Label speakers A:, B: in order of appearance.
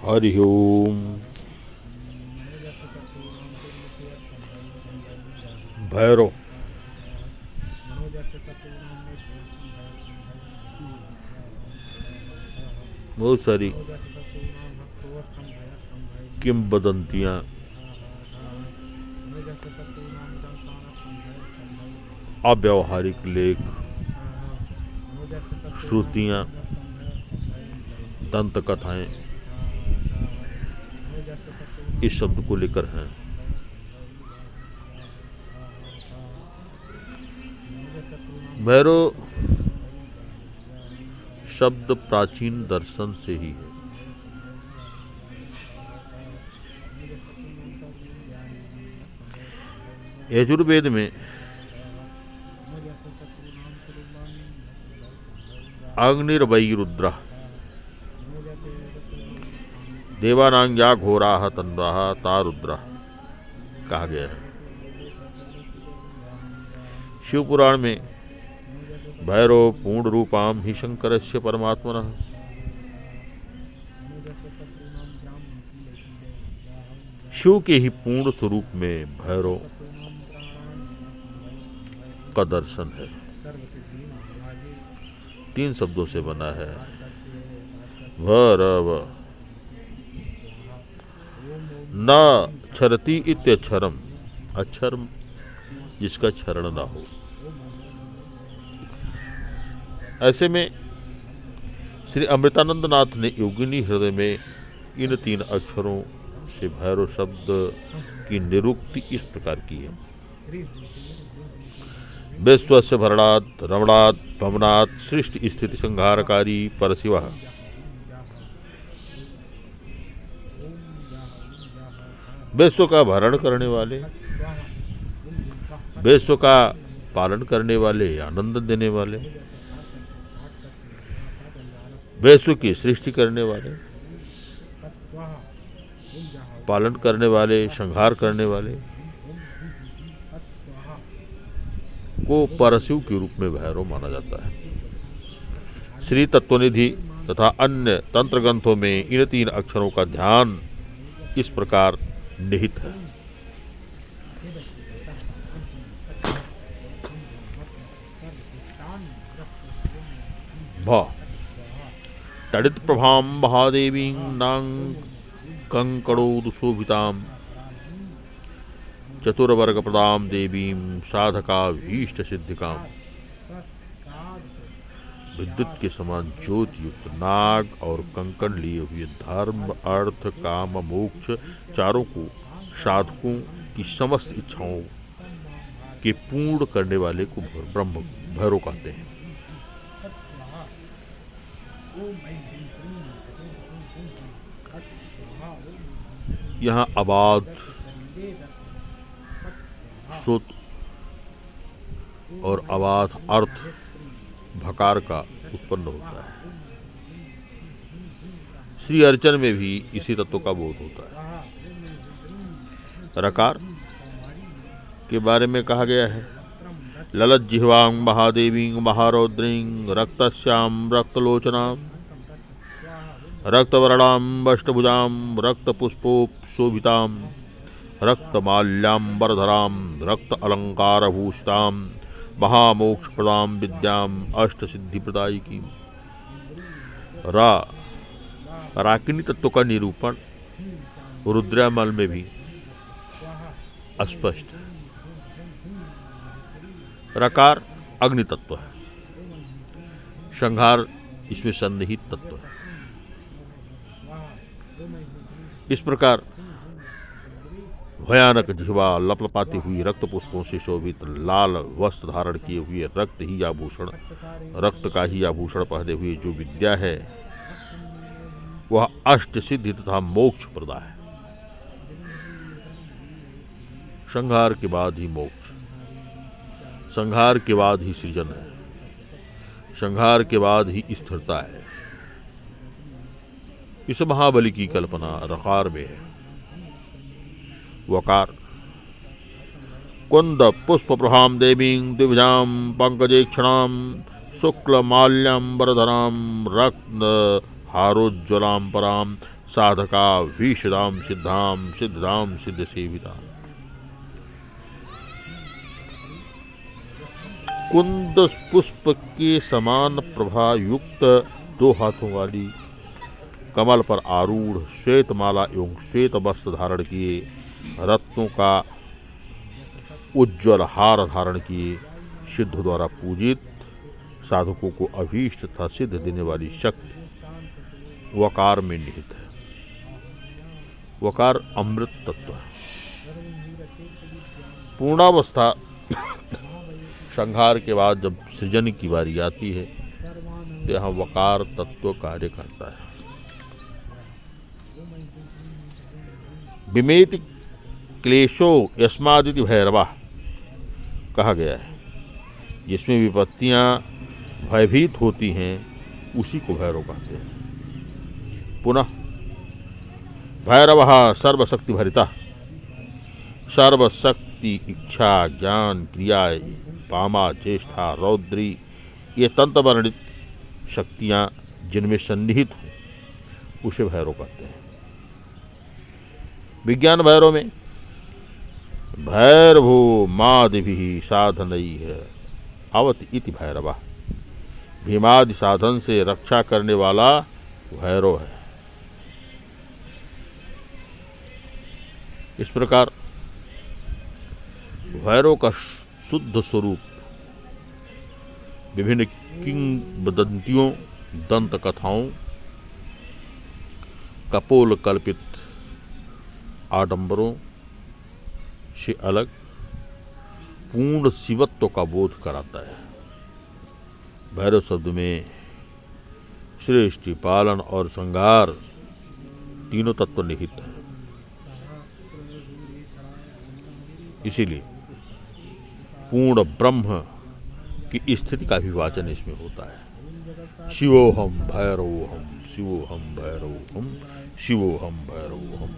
A: हरि ओम। भैरव बहुत सारी किंवदंतियां, अव्यावहारिक लेख, श्रुतियां, दंत कथाएं इस शब्द को लेकर हैं। भैरव शब्द प्राचीन दर्शन से ही है। यजुर्वेद में अग्निर्वै रुद्रः देवानां या घोराः तन्वाः ता रुद्रः कहा गया है। शिव पुराण में भैरव पूर्ण रूपाम ही शंकरस्य परमात्मनः शिव के ही पूर्ण स्वरूप में भैरव का दर्शन है। 3 शब्दों से बना है। भैरव न क्षरति इत्यक्षरम, अक्षर जिसका क्षरण ना हो। ऐसे में श्री अमृतानंद नाथ ने योगिनी हृदय में इन 3 अक्षरों से भैरव शब्द की निरुक्ति इस प्रकार की है। विश्वस्य भरणात् रमणात् भवनात् सृष्टि स्थिति संहारकारी परशिवः। विश्व का भरण करने वाले, विश्व का पालन करने वाले, आनंद देने वाले, विश्व की सृष्टि करने वाले, पालन करने वाले, संहार करने वाले को परशु के रूप में भैरव माना जाता है। श्री तत्वनिधि तथा अन्य तंत्र ग्रंथों में इन 3 अक्षरों का ध्यान इस प्रकार निहित है। भ तडित प्रभां महादेवीं नां कंकणोदशोभितां चतुर्वर्ग प्रदाम देवीं साधकाभीष्ट सिद्धिकां। विद्युत के समान ज्योति युक्त नाग और कंकण लिए हुए धर्म अर्थ काम मोक्ष चारों को साधकों की समस्त इच्छाओं के पूर्ण करने वाले को ब्रह्म भैरव कहते हैं। यहाँ अबाध श्रुत और अबाध अर्थ भकार का उत्पन्न होता है। श्री अर्चन में भी इसी तत्व का बोध होता है। रकार के बारे में कहा गया है, ललत जिह्वां महादेवीं महारौद्रीं रक्तश्याम रक्तलोचनां रक्तवर्णां अष्टभुजां रक्तपुष्पोपशोभितां रक्तमाल्याम्बरधरां रक्त अलंकारभूषितां महामोक्षप्रदां विद्यां अष्टसिद्धिप्रदायिकी। राकिनी तत्व का निरूपण रुद्रामल में भी स्पष्ट है। रकार अग्नि तत्व है, संहार इसमें सन्निहित तत्व है। इस प्रकार भयानक जिह्वा लपलपाती हुई रक्त पुष्पों से शोभित लाल वस्त्र धारण किए हुए रक्त ही आभूषण, रक्त का ही आभूषण पहने हुए जो विद्या है वह अष्ट सिद्धि तथा मोक्ष प्रदा है। संहार के बाद ही मोक्ष, संहार के बाद ही सृजन है, संहार के बाद ही स्थिरता है। इस महाबली की कल्पना रकार में है। वकार कुंद पुष्प प्रभाम देवीं दिव्यां पंकजेक्षणां शुक्ल माल्याम्बरधरां रत्न हारोज्ज्वलां परां साधका भीषदाम सिद्धाम सिद्धाम सिद्ध सेविता। कुंद पुष्प के समान प्रभा युक्त 2 हाथों वाली, कमल पर आरूढ़, श्वेत माला एवं श्वेत वस्त्र धारण किए, रत्नों का उज्ज्वल हार धारण किए, सिद्ध द्वारा पूजित, साधकों को अभीष्ट तथा सिद्ध देने वाली शक्ति वकार में निहित है। वकार अमृत तत्व है। पूर्णावस्था संहार के बाद जब सृजन की बारी आती है तो यहाँ वकार तत्व कार्य करता है। विमेति क्लेशो यस्मादिति भैरवा कहा गया है। जिसमें विपत्तियां भयभीत होती हैं उसी को भैरव कहते हैं। पुनः भैरवः सर्वशक्ति भरिता, सर्वशक्ति इच्छा ज्ञान क्रिया पामा चेष्टा रौद्री, ये तंत्र वर्णित शक्तियां जिनमें सन्निहित हो उसे भैरव कहते हैं। विज्ञान भैरव में भैरवो मादिभिः साधनैः अवति इति भैरवः, भीमादि साधन से रक्षा करने वाला भैरव है। इस प्रकार भैरव का शुद्ध स्वरूप विभिन्न किंवदंतियों, दंत कथाओं, कपोल कल्पित आडंबरों से अलग पूर्ण शिवत्व का बोध कराता है। भैरव शब्द में सृष्टि, पालन और संहार तीनों तत्व निहित है। इसीलिए पूर्ण ब्रह्म की स्थिति का भी वाचन इसमें होता है। शिवोहम भैरवोहम, शिवोहम भैरवोहम, शिवोहम भैरवोहम।